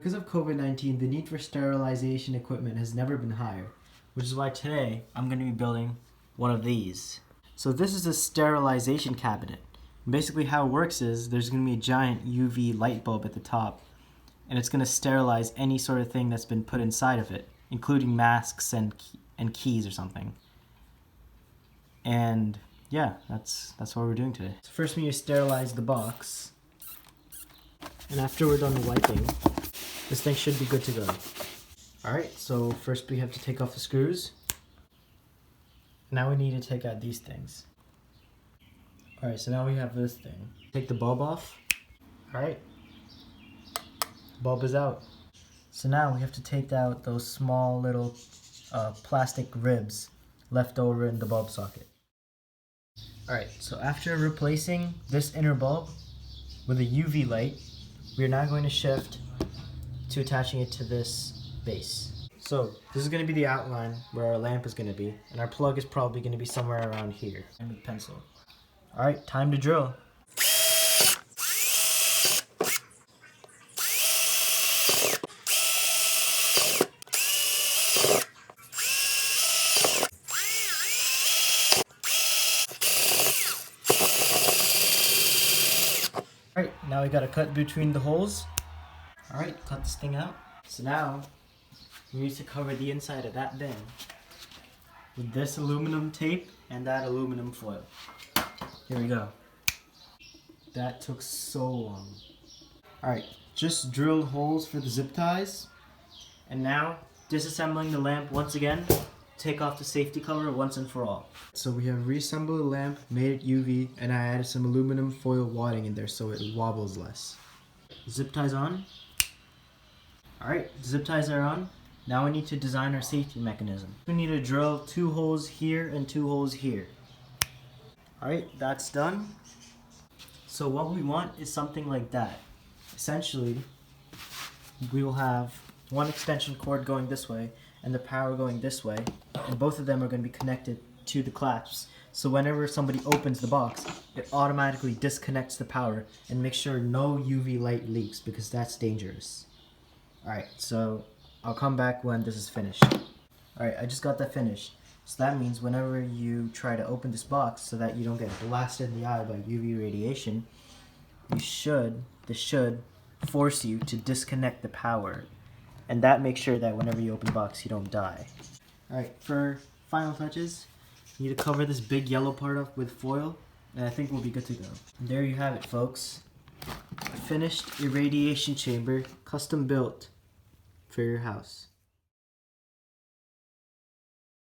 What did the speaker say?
Because of COVID-19, the need for sterilization equipment has never been higher, which is why today I'm going to be building one of these. So this is a sterilization cabinet. Basically how it works is there's going to be a giant UV light bulb at the top, and it's going to sterilize any sort of thing that's been put inside of it, including masks and keys or something. And yeah, that's what we're doing today. So first we need to sterilize the box, and after we're done wiping, this thing should be good to go. Alright, so first we have to take off the screws. Now we need to take out these things. Alright, so now we have this thing. Take the bulb off. Alright, bulb is out. So now we have to take out those small little plastic ribs left over in the bulb socket. Alright, so after replacing this inner bulb with a UV light, we are now going to shift to attaching it to this base. So this is going to be the outline where our lamp is going to be, and our plug is probably going to be somewhere around here. And with pencil. Alright, time to drill. Alright, now we gotta cut between the holes. Alright, cut this thing out. So now, we need to cover the inside of that bin with this aluminum tape and that aluminum foil. Here we go. That took so long. Alright, just drilled holes for the zip ties. And now, disassembling the lamp once again. Take off the safety cover once and for all. So we have reassembled the lamp, made it UV, and I added some aluminum foil wadding in there so it wobbles less. Zip ties on. Alright, zip ties are on. Now we need to design our safety mechanism. We need to drill 2 holes here and 2 holes here. Alright, that's done. So what we want is something like that. Essentially, we will have one extension cord going this way and the power going this way, and both of them are going to be connected to the clasps. So whenever somebody opens the box, it automatically disconnects the power and makes sure no UV light leaks, because that's dangerous. Alright, so I'll come back when this is finished. Alright, I just got that finished. So that means whenever you try to open this box so that you don't get blasted in the eye by UV radiation, this should force you to disconnect the power. And that makes sure that whenever you open the box, you don't die. Alright, for final touches, you need to cover this big yellow part up with foil, and I think we'll be good to go. And there you have it, folks. A finished irradiation chamber, custom built for your house.